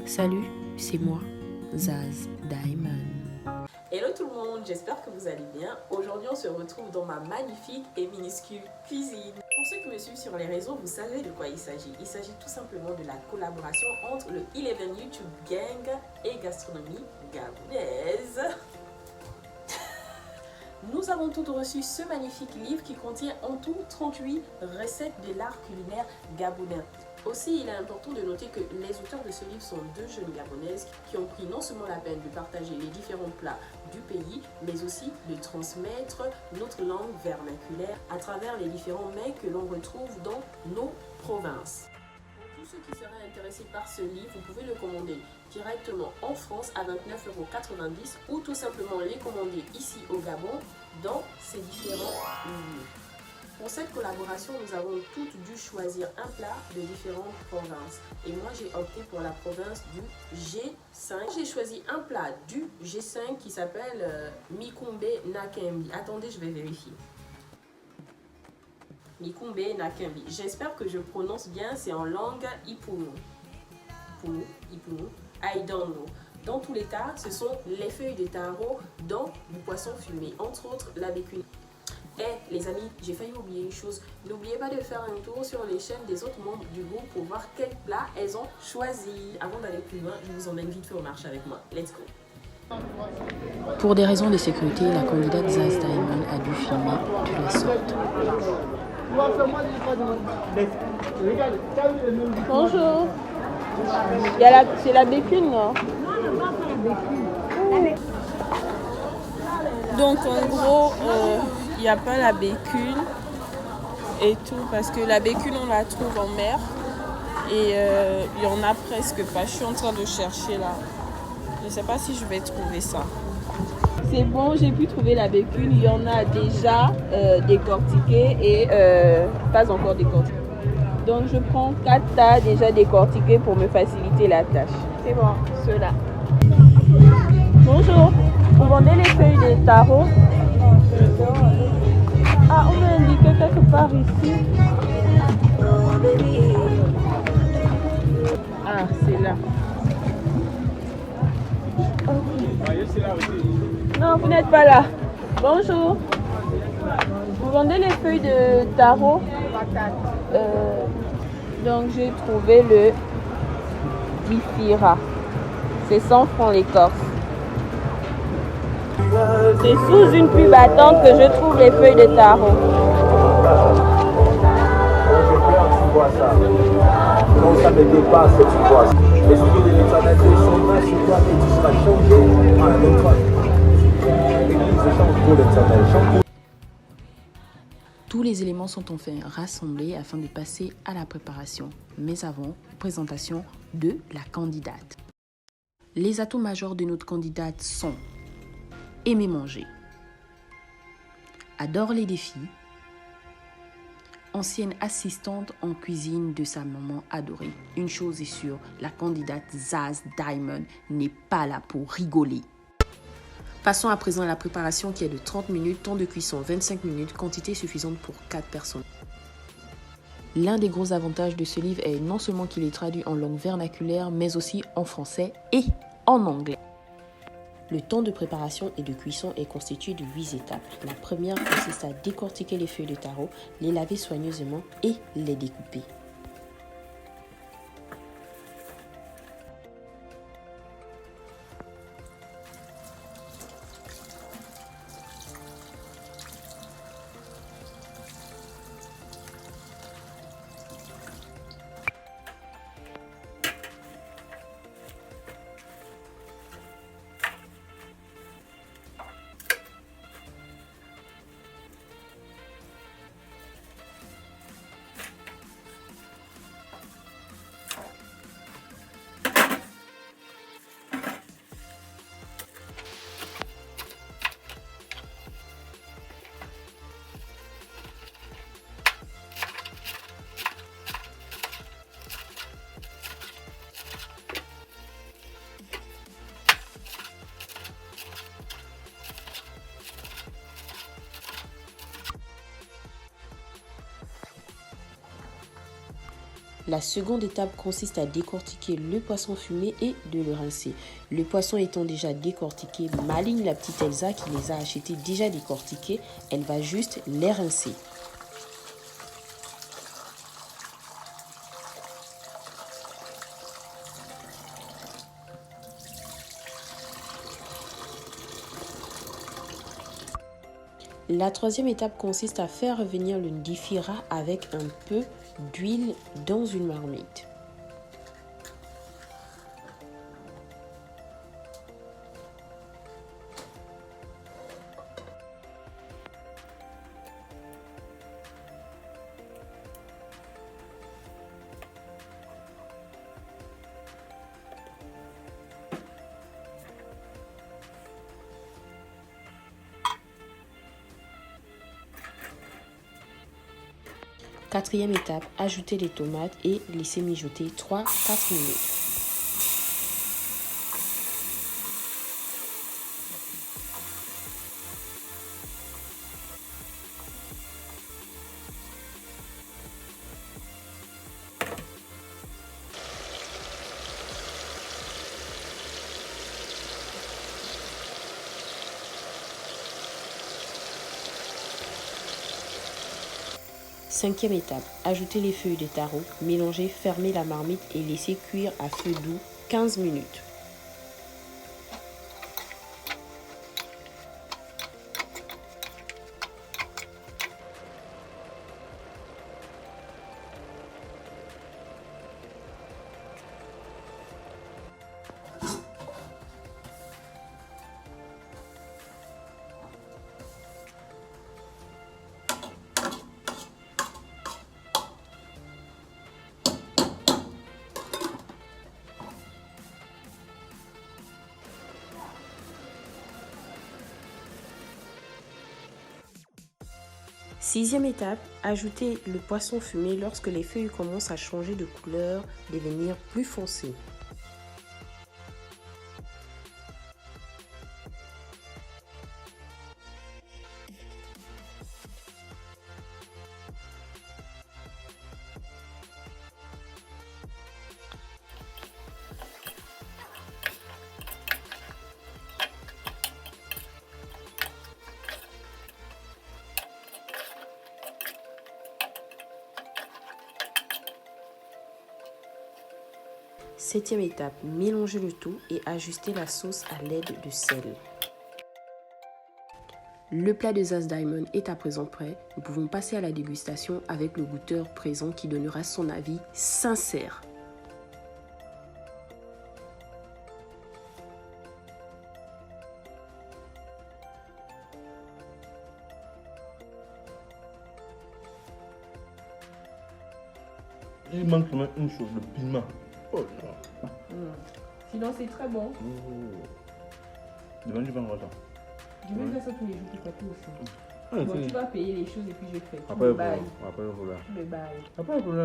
Salut, c'est moi, Zaz Diamond. Hello tout le monde, j'espère que vous allez bien. Aujourd'hui on se retrouve dans ma magnifique et minuscule cuisine. Pour ceux qui me suivent sur les réseaux, vous savez de quoi il s'agit. Il s'agit tout simplement de la collaboration entre le Eleven YouTube Gang et Gastronomie Gabonaise. Nous avons toutes reçu ce magnifique livre qui contient en tout 38 recettes de l'art culinaire gabonais. Aussi, il est important de noter que les auteurs de ce livre sont deux jeunes gabonaises qui ont pris non seulement la peine de partager les différents plats du pays, mais aussi de transmettre notre langue vernaculaire à travers les différents mets que l'on retrouve dans nos provinces. Pour tous ceux qui seraient intéressés par ce livre, vous pouvez le commander directement en France à 29,90 € ou tout simplement les commander ici au Gabon dans ces différents lieux. Pour cette collaboration, nous avons toutes dû choisir un plat de différentes provinces. Et moi, j'ai opté pour la province du G5. J'ai choisi un plat du G5 qui s'appelle Mikumbe Nakembi. Attendez, je vais vérifier. Mikumbe Nakembi. J'espère que je prononce bien, c'est en langue Ipunu. Ipunu. I don't know. Dans tous les cas, ce sont les feuilles de taro dans du poisson fumé, entre autres la bécune. Les amis, j'ai failli oublier une chose. N'oubliez pas de faire un tour sur les chaînes des autres membres du groupe pour voir quel plat elles ont choisi. Avant d'aller plus loin, je vous emmène vite fait au marché avec moi. Let's go. Pour des raisons de sécurité, la candidate Zaz Diamond a dû filmer de la sorte. Bonjour. C'est la bécune, non? Donc en gros, il n'y a pas la bécune et tout, parce que la bécune on la trouve en mer et il y en a presque pas. Je suis en train de chercher là. Je ne sais pas si je vais trouver ça. C'est bon, j'ai pu trouver la bécune. Il y en a déjà décortiqué et pas encore décortiqué. Donc je prends 4 tas déjà décortiqués pour me faciliter la tâche. C'est bon, ceux-là. Bonjour, vous vendez les feuilles de taro? Ah, on m'a indiqué quelque part ici. Ah, c'est là. Non, vous n'êtes pas là. Bonjour. Vous vendez les feuilles de taro? Donc j'ai trouvé le bifira. C'est 100 francs l'écorce. C'est sous une pluie battante que je trouve les feuilles de taro. Quand ça me dépasse, tu vois. L'esprit de l'Éternel est son main sur toi et tu seras changé en un autre. Église, chante pour l'Éternel. Tous les éléments sont enfin rassemblés afin de passer à la préparation. Mais avant, présentation de la candidate. Les atouts majeurs de notre candidate sont: aimer manger, adore les défis, ancienne assistante en cuisine de sa maman adorée. Une chose est sûre, la candidate Zaz Diamond n'est pas là pour rigoler. Passons à présent à la préparation qui est de 30 minutes, temps de cuisson 25 minutes, quantité suffisante pour 4 personnes. L'un des gros avantages de ce livre est non seulement qu'il est traduit en langue vernaculaire, mais aussi en français et en anglais. Le temps de préparation et de cuisson est constitué de 8 étapes. La première consiste à décortiquer les feuilles de taro, les laver soigneusement et les découper. La seconde étape consiste à décortiquer le poisson fumé et de le rincer. Le poisson étant déjà décortiqué, Maligne, la petite Elsa qui les a achetés déjà décortiqués, elle va juste les rincer. La troisième étape consiste à faire revenir le ndifira avec un peu d'huile dans une marmite. Quatrième étape, ajouter les tomates et laisser mijoter 3-4 minutes. Cinquième étape, ajouter les feuilles de taro, mélanger, fermer la marmite et laisser cuire à feu doux 15 minutes. Sixième étape, ajouter le poisson fumé lorsque les feuilles commencent à changer de couleur, devenir plus foncées. Septième étape, mélanger le tout et ajuster la sauce à l'aide de sel. Le plat de Zaz Diamond est à présent prêt. Nous pouvons passer à la dégustation avec le goûteur présent qui donnera son avis sincère. Il manque quand même une chose, le piment. Oh non. Sinon, c'est très bon. Demain, tu vas en retard. Je vais faire ça tous les jours, pour tout aussi. Ah, Bon, tu vas payer les choses et puis je fais tout après, le bail. après, le problème. Tout le bail. Après, le problème.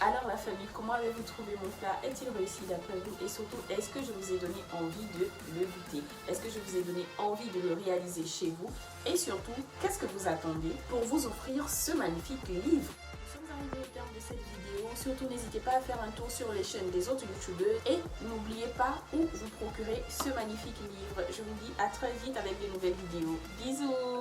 Alors la famille, comment avez-vous trouvé mon plat? Est-il réussi d'après vous? Et surtout, est-ce que je vous ai donné envie de le goûter? Est-ce que je vous ai donné envie de le réaliser chez vous? Et surtout, qu'est-ce que vous attendez pour vous offrir ce magnifique livre? Nous sommes arrivés au terme de cette vidéo. Surtout, n'hésitez pas à faire un tour sur les chaînes des autres youtubeurs. Et n'oubliez pas où vous procurer ce magnifique livre. Je vous dis à très vite avec de nouvelles vidéos. Bisous!